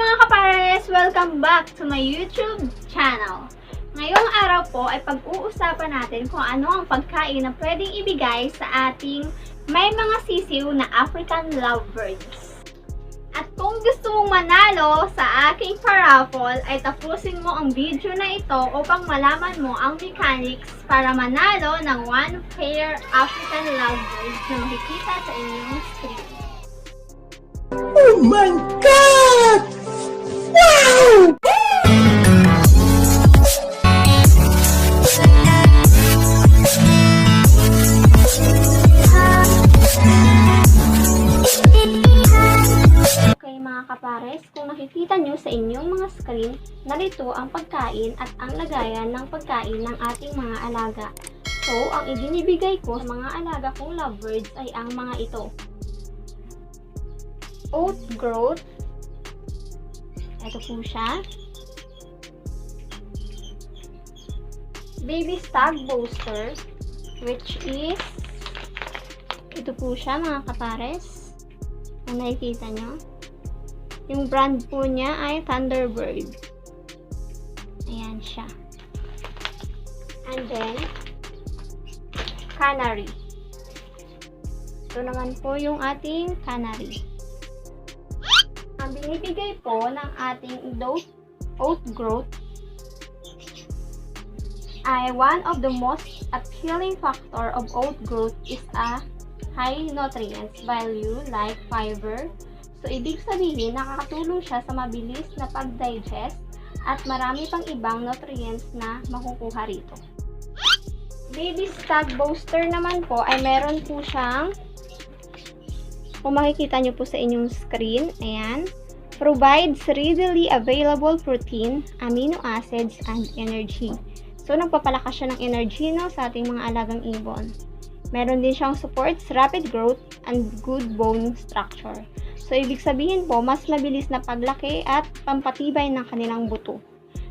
mga kapares! Welcome back to my YouTube channel. Ngayong araw po ay pag-uusapan natin kung ano ang pagkain na pwedeng ibigay sa ating may mga sisiw na African lovebirds. At kung gusto mong manalo sa aking paraffle ay tapusin mo ang video na ito upang malaman mo ang mechanics para manalo ng 1 pair African lovebirds na makikita sa inyong screen. Oh my God! Wow! Okay mga kapares, kung nakikita nyo sa inyong mga screen, narito ang pagkain at ang lagayan ng pagkain ng ating mga alaga. So, ang ibinibigay ko sa mga alaga kong lovebirds ay ang mga ito. Oat growth. Ito po siya. Baby stag booster, which is ito po siya mga kapares. Kung nakikita nyo. Yung brand po niya ay Thunderbird. Ayan siya. And then, canary. Ito naman po yung ating canary. Ang binibigay po ng ating oat growth ay one of the most appealing factor of oat growth is a high nutrients value like fiber. So, ibig sabihin, nakakatulong siya sa mabilis na pag-digest at marami pang ibang nutrients na makukuha rito. Baby stag booster naman po ay meron po siyang, kung makikita nyo po sa inyong screen, ayan, provides readily available protein, amino acids, and energy. So, nagpapalakas siya ng energy sa ating mga alagang ibon. Meron din siyang supports rapid growth and good bone structure. So, ibig sabihin po, mas mabilis na paglaki at pampatibay ng kanilang buto.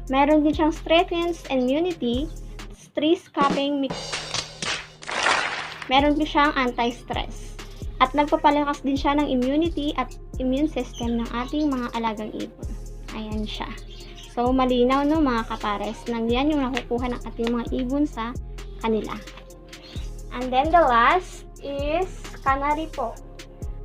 Meron din siyang strengthens immunity, stress capping mix. Meron din siyang anti-stress. At nagpapalakas din siya ng immunity at immune system ng ating mga alagang ibon. Ayan siya. So, malinaw no mga kapares, nang yan yung nakukuha ng ating mga ibon sa kanila. And then the last is canary po.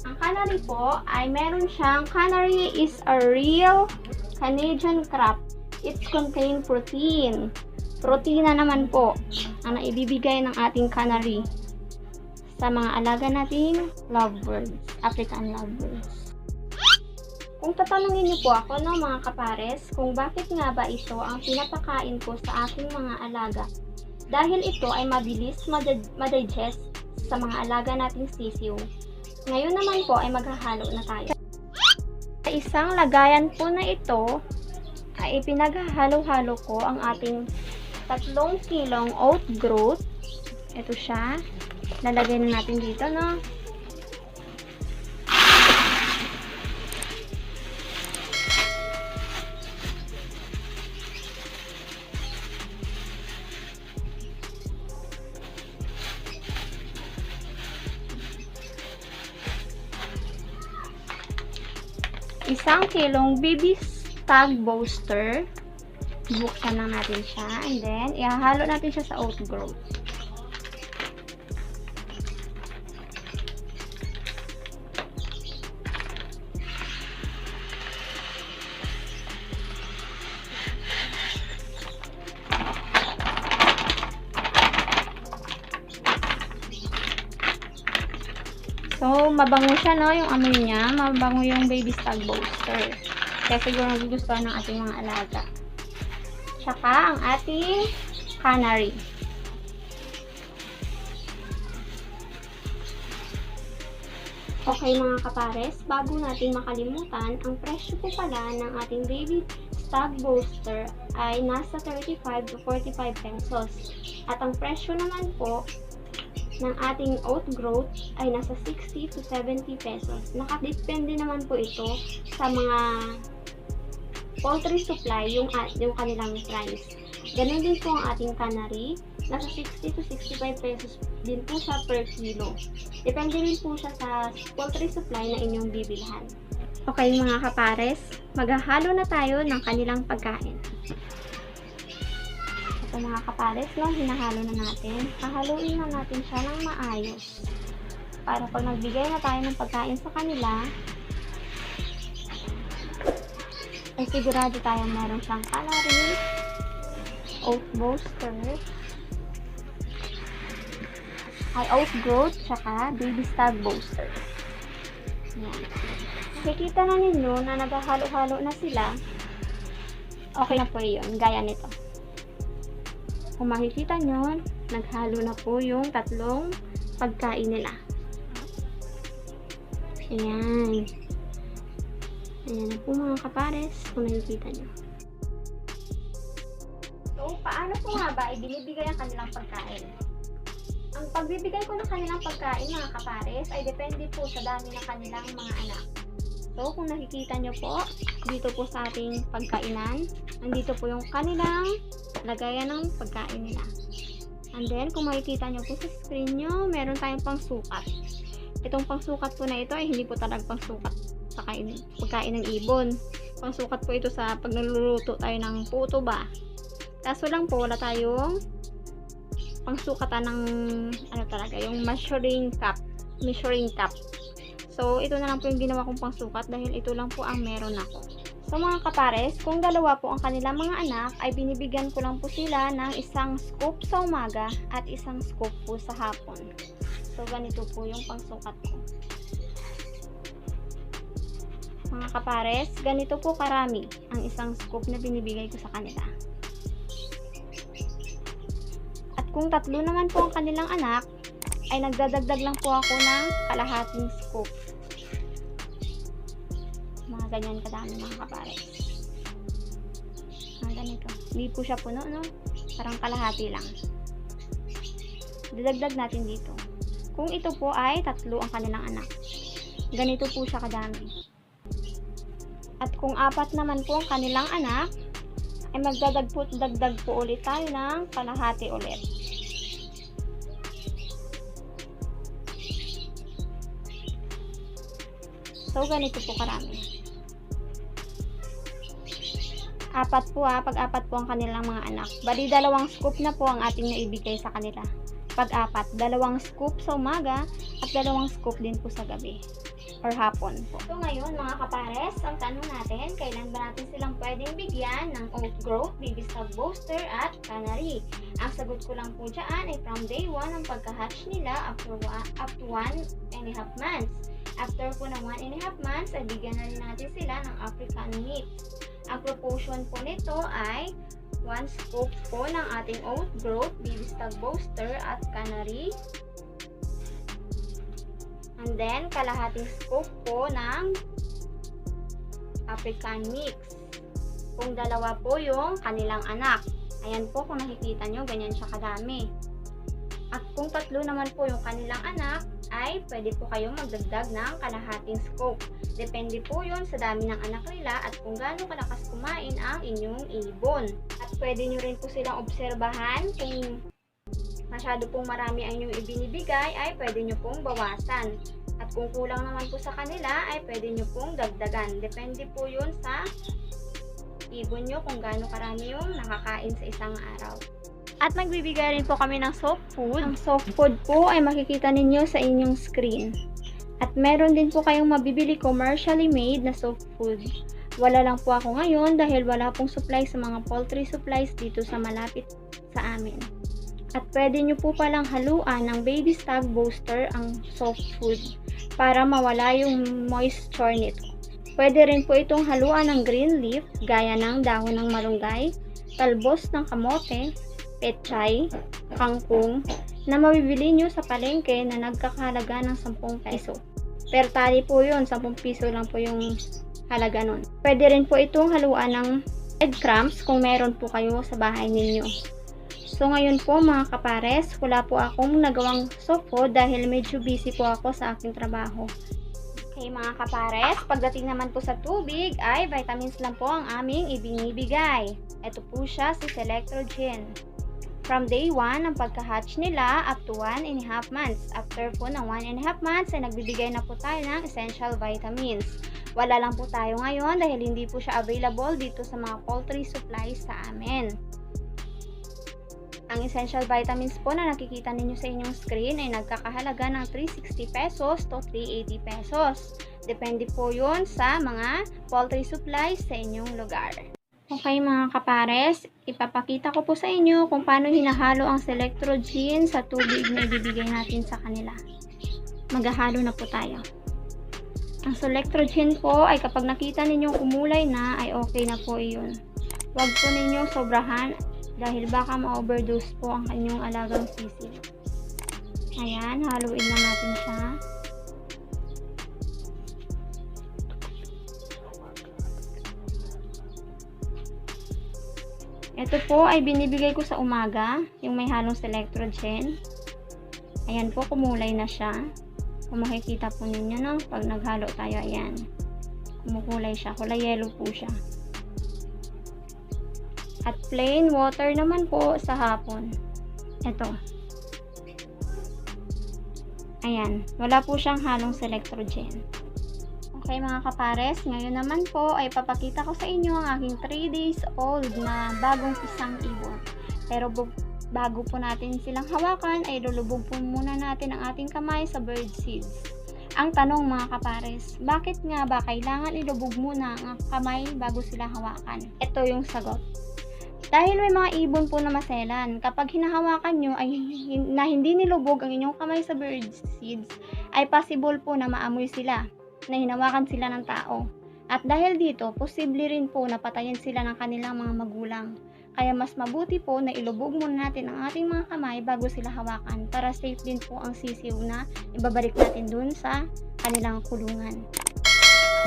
Ang canary po ay meron siyang, canary is a real Canadian crab. It contain protein. Protein na naman po ang naibibigay ng ating canary sa mga alaga nating lovebirds, African lovebirds. Kung tatanungin niyo po ako mga kapares, kung bakit nga ba ito ang pinapakain ko sa aking mga alaga, dahil ito ay mabilis ma-digest sa mga alaga nating sisiw. Ngayon naman po ay maghahalo na tayo. Sa isang lagayan po na ito, ay ipinaghahalo-halo ko ang ating 3 kilong oat growth. Ito siya. Lalagay na natin dito, no? Isang kilong baby stag booster. Buksan lang natin siya. And then, ihahalo natin siya sa oat growth. So, mabango siya, no? Yung amoy niya. Mabango yung baby stag booster. Kaya siguro nagugustuhan ng ating mga alaga. Tsaka, ang ating canary. Okay mga kapares, bago natin makalimutan, ang presyo po pala ng ating baby stag booster ay nasa 35 to 45 pesos. At ang presyo naman po ng ating oat growth ay nasa 60 to 70 pesos. Nakadepende naman po ito sa mga poultry supply, yung kanilang price. Ganun din po ang ating canary. Nasa 60 to 65 pesos din po siya per kilo. Depende rin po siya sa poultry supply na inyong bibilhan. Okay mga kapares, maghahalo na tayo ng kanilang pagkain. Ito mga kapares, hinahalo na natin. Hahaluin na natin siya ng maayos. Para pag nagbigay na tayo ng pagkain sa kanila, ay sigurado tayong meron siyang calories, oat booster, oat growth, tsaka baby stag booster. Yan. Nakikita na ninyo na naghahalo-halo na sila. Okay na po yun, gaya nito. Kung makikita nyo, naghalo na po yung tatlong pagkain nila. Ayan. Ayan na po mga kapares, kung nakikita nyo. So, paano po nga ba ibinibigay ang kanilang pagkain? Ang pagbibigay ko ng kanilang pagkain mga kapares ay depende po sa dami ng kanilang mga anak. So, kung nakikita nyo po, dito po sa ating pagkainan, nandito po yung kanilang lagayan ng pagkain nila. And then, kung makikita nyo po sa screen nyo, meron tayong pangsukat. Itong pangsukat po na ito ay hindi po talagang pangsukat sa pagkain ng ibon. Pangsukat po ito sa pag naluluto tayo ng puto ba. Kaso lang po, wala tayong pangsukatan ng yung measuring cup. So, ito na lang po yung ginawa kong pangsukat dahil ito lang po ang meron ako. So, mga kapares, kung dalawa po ang kanilang mga anak, ay binibigyan ko lang po sila ng isang scoop sa umaga at isang scoop po sa hapon. So, ganito po yung pangsukat ko. Mga kapares, ganito po karami ang isang scoop na binibigay ko sa kanila. At kung tatlo naman po ang kanilang anak, ay nagdadagdag lang po ako ng kalahating scoop. Mga ganyan kadami mga kapares. Mga ganito. Hindi po siya puno, no? Parang kalahati lang. Dadagdag natin dito. Kung ito po ay tatlo ang kanilang anak, ganito po siya kadami. At kung 4 naman po ang kanilang anak, ay magdagdag po ulit tayo ng kalahati ulit. So, ganito po karami. 4 po pag 4 po ang kanilang mga anak. Bali, 2 scoop na po ang ating naibigay sa kanila. Pag 4, 2 scoop sa umaga at 2 scoop din po sa gabi or hapon po. So, ngayon mga kapares, ang tanong natin, kailan ba natin silang pwedeng bigyan ng oat growth, baby stag booster at canary? Ang sagot ko lang po dyan ay from day 1 ang pagka-hatch nila up to 1.5 months. After po ng 1.5 months, ay bigyan na rin natin sila ng African meats. Ang proportion po nito ay 1 scoop po ng ating oat growth, baby stag booster at canary. And then, kalahating scoop po ng African mix. Kung 2 po yung kanilang anak. Ayan po, kung nakikita nyo, ganyan siya kadami. At kung 3 naman po yung kanilang anak, ay pwede po kayong magdagdag ng kalahating scoop. Depende po yun sa dami ng anak nila at kung gaano kalakas kumain ang inyong ibon. At pwede nyo rin po silang obserbahan kung masyado pong marami ang inyong ibinibigay ay pwede nyo pong bawasan. At kung kulang naman po sa kanila ay pwede nyo pong dagdagan. Depende po yun sa ibon nyo kung gaano karami yung nakakain sa isang araw. At nagbibigay rin po kami ng soft food. Ang soft food po ay makikita ninyo sa inyong screen. At meron din po kayong mabibili commercially made na soft food. Wala lang po ako ngayon dahil wala pong supply sa mga poultry supplies dito sa malapit sa amin. At pwede nyo po palang haluan ng baby stag booster ang soft food para mawala yung moisture nito. Pwede rin po itong haluan ng green leaf gaya ng dahon ng malunggay, talbos ng kamote, pechay, kangkong na mabibili nyo sa palengke na nagkakahalaga ng 10 piso. Per tali po yun, 10 piso lang po yung halaga nun. Pwede rin po itong haluan ng breadcrumbs kung meron po kayo sa bahay ninyo. So ngayon po mga kapares, wala po akong nagawang soft food dahil medyo busy po ako sa aking trabaho. Okay mga kapares, pagdating naman po sa tubig ay vitamins lang po ang aming ibinibigay. Ito po siya si Selectrogen. From day 1 ang pagka-hatch nila up to 1.5 months. After po ng 1.5 months ay nagbibigay na po tayo ng essential vitamins. Wala lang po tayo ngayon dahil hindi po siya available dito sa mga poultry supplies sa amin. Ang essential vitamins po na nakikita ninyo sa inyong screen ay nagkakahalaga ng 360 pesos to 380 pesos. Depende po yun sa mga poultry supplies sa inyong lugar. Okay mga kapares, ipapakita ko po sa inyo kung paano hinahalo ang Selectrogen sa tubig na ibibigay natin sa kanila. Maghahalo na po tayo. Ang Selectrogen po ay kapag nakita ninyong kumulay na ay okay na po iyon. Huwag po ninyong sobrahan dahil baka ma-overdose po ang kanyang alagang sisiw. Ayan, haluin na natin siya. Ito po ay binibigay ko sa umaga, yung may halong Selectrogen. Ayan po, kumulay na siya. Kung makikita po ninyo, no? Pag naghalo tayo, ayan. Kumukulay siya, kulay yellow po siya. At plain water naman po sa hapon. Ito. Ayan, wala po siyang halong Selectrogen. Okay mga kapares, ngayon naman po ay papakita ko sa inyo ang aking 3 days old na bagong pisang ibon. Pero bago po natin silang hawakan ay lulubog po muna natin ang ating kamay sa bird seeds. Ang tanong mga kapares, bakit nga ba kailangan ilubog muna ang kamay bago sila hawakan? Ito yung sagot. Dahil may mga ibon po na maselan, kapag hinahawakan nyo ay na hindi nilubog ang inyong kamay sa bird seeds, ay possible po na maamoy sila, na hinawakan sila ng tao. At dahil dito, posible rin po na patayin sila ng kanilang mga magulang. Kaya mas mabuti po na ilubog muna natin ang ating mga kamay bago sila hawakan para safe din po ang sisiw na ibabalik natin dun sa kanilang kulungan.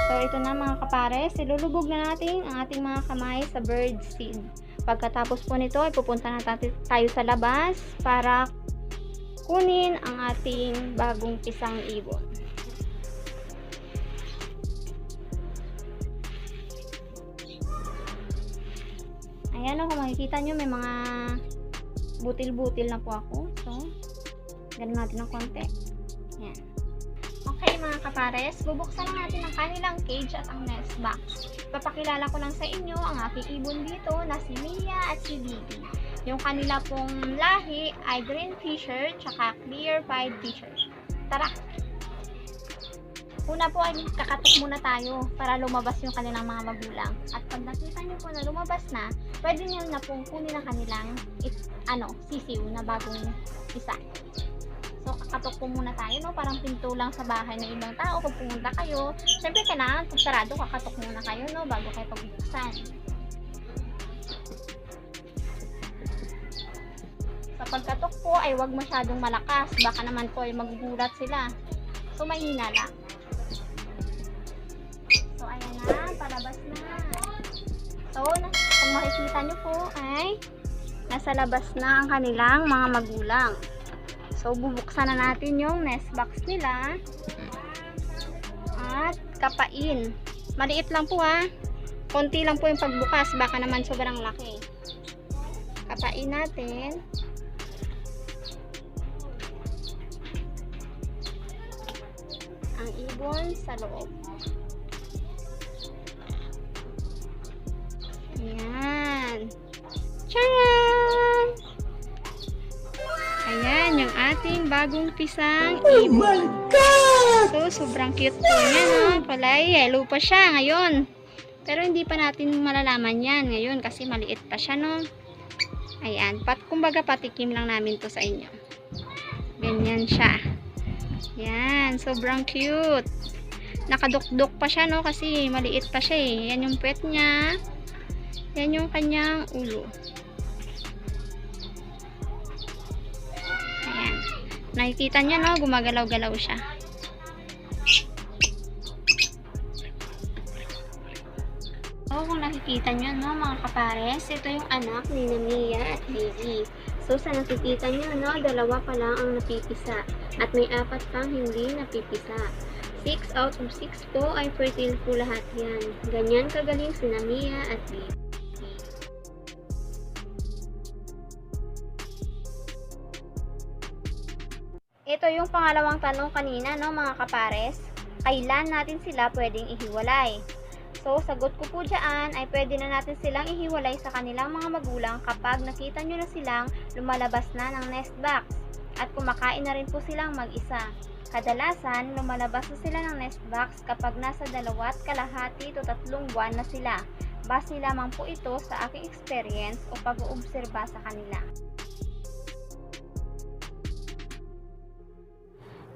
So ito na mga kapares, ilulubog na natin ang ating mga kamay sa bird seed. Pagkatapos po nito ay pupunta na tayo sa labas para kunin ang ating bagong pisang ibon. Ayan o, kung makikita nyo, may mga butil-butil na po ako. So, ganun natin ng konti. Ayan. Okay mga kapares, bubuksan na natin ang kanilang cage at ang nest box. Papakilala ko lang sa inyo ang aking ibon dito na si Mia at si Bibi. Yung kanila pong lahi ay green fisher tsaka clear pied fisher. Tara! Una po ay kakatok muna tayo para lumabas yung kanilang mga magulang. At pag nakita nyo po na lumabas na, pwede nyo na pong kunin ang kanilang sisiw na bagong isa. So, kakatok po muna tayo, no? Parang pinto lang sa bahay ng ibang tao. Pag pumunta kayo, syempre kailangan pag sarado, kakatok muna kayo, no? Bago kayo pagbuksan. Sa pagkatok po ay huwag masyadong malakas. Baka naman po ay magugulat sila. So, mahina lang. So, ayan na, palabas na. So, kung makikita nyo po ay nasa labas na ang kanilang mga magulang. So, bubuksan na natin yung nest box nila. At kapain. Maliit lang po ha. Konti lang po yung pagbukas. Baka naman sobrang laki. Kapain natin. Ang ibon sa loob. Ayan. Tcharan! Ayan, yung ating bagong pisang Oh ibon. my God! So, sobrang cute po niya, no? Palay, yellow pa siya ngayon. Pero hindi pa natin malalaman yan ngayon kasi maliit pa siya, no? Ayan, kumbaga patikim lang namin to sa inyo. Ganyan siya. Yan, sobrang cute. Nakadukdok pa siya, no? Kasi maliit pa siya, eh. Yan yung puwet niya. Yan yung kanyang ulo. Ayan. Nakikita niyo, no? Gumagalaw-galaw siya. So, kung nakikita niyo, no, mga kapares, ito yung anak ni Mia at Bibi. So, sa nakikita niyo, no, dalawa pa lang ang napipisa. At may 4 pang hindi napipisa. 6 out of 6 po ay fertile po lahat yan. Ganyan kagaling si Mia at Bibi. Ito yung pangalawang tanong kanina, no, mga kapares. kailan natin sila pwedeng ihiwalay. So, sagot ko po dyan ay pwede na natin silang ihiwalay sa kanilang mga magulang kapag nakita nyo na silang lumalabas na ng nest box at kumakain na rin po silang mag-isa. Kadalasan, lumalabas na sila ng nest box kapag nasa 2.5 to 3 buwan na sila. Base lamang po ito sa aking experience o pag-uobserba sa kanila.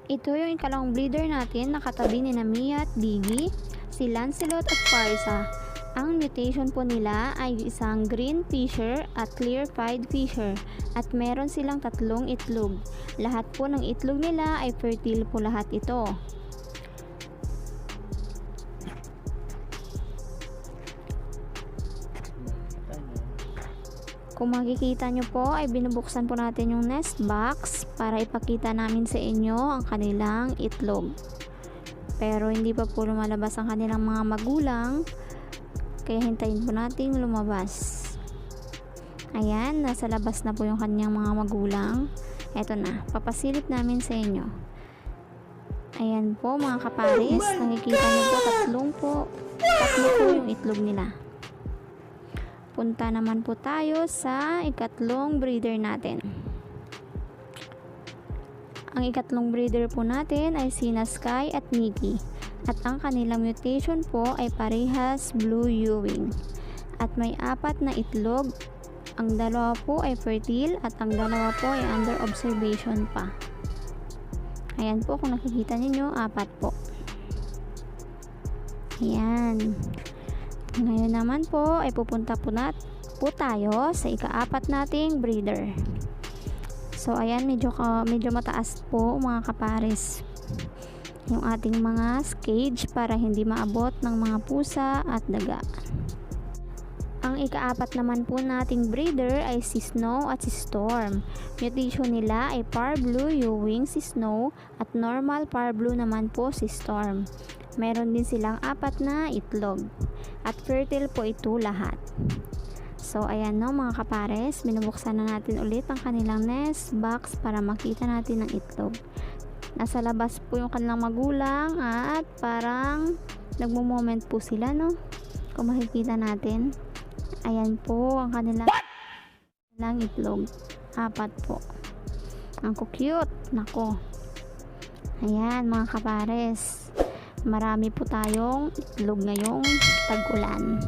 Ito yung ikalawang breeder natin na katabi ni Mia at Diggy, si Lancelot at Parsa. Ang mutation po nila ay isang green fisher at clear-pied fisher at meron silang 3 itlog. Lahat po ng itlog nila ay fertile po lahat ito. Kung makikita nyo po ay binubuksan po natin yung nest box para ipakita namin sa inyo ang kanilang itlog. Pero hindi pa po lumalabas ang kanilang mga magulang, kaya hintayin po natin lumabas. Ayan, nasa labas na po yung kanyang mga magulang. Eto na, papasilip namin sa inyo. Ayan po mga kaparis, nakikita nyo po, tatlo po yung itlog nila. Punta naman po tayo sa ikatlong breeder natin. Ang ikatlong breeder po natin ay sina Sky at Nikki. At ang kanilang mutation po ay parehas blue Ewing. At may 4 na itlog. Ang 2 po ay fertile at ang 2 po ay under observation pa. Ayan po, kung nakikita ninyo, 4 po. Ayan. Ngayon naman po ay pupunta po tayo sa ika-4 nating breeder. So ayan, medyo mataas po mga kapares yung ating mga cage para hindi maabot ng mga pusa at daga. Ang ika-4 naman po nating breeder ay si Snow at si Storm. Mutation nila ay Parblue Ewing si Snow at normal Parblue naman po si Storm. Meron din silang 4 na itlog at fertile po ito lahat. So ayan no mga kapares, binubuksan na natin ulit ang kanilang nest box para makita natin ang itlog. Nasa labas po yung kanilang magulang at parang nagmo-moment po sila no. Kung makikita natin, ayan po ang kanilang itlog. 4 po. Ang cute. Nako. Ayan mga kapares. Marami po tayong itlog ngayong tag-ulan.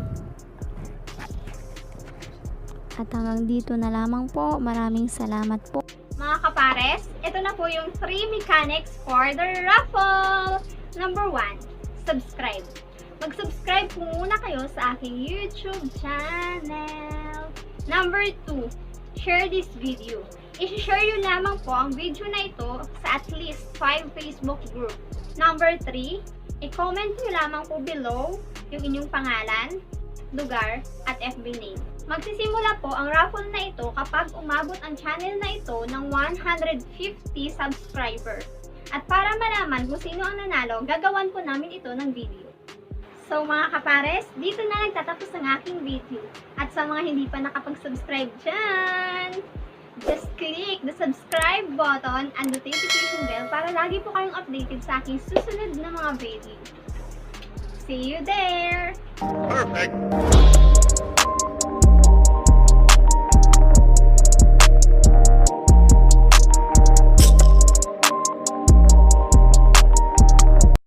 At hanggang dito na lamang po. Maraming salamat po. Mga kapares, ito na po yung 3 mechanics for the raffle. Number 1, subscribe. Mag-subscribe po muna kayo sa aking YouTube channel. Number 2, share this video. I-share nyo lamang po ang video na ito sa at least 5 Facebook group. Number 3, i-comment nyo lamang po below yung inyong pangalan, lugar, at FB name. Magsisimula po ang raffle na ito kapag umabot ang channel na ito ng 150 subscriber. At para malaman kung sino ang nanalo, gagawan po namin ito ng video. So mga kapares, dito na nagtatapos ang aking video. At sa mga hindi pa nakapag-subscribe dyan, just click the subscribe button and the notification bell para lagi po kayong updated sa aking susunod na mga video. See you there! Perfect!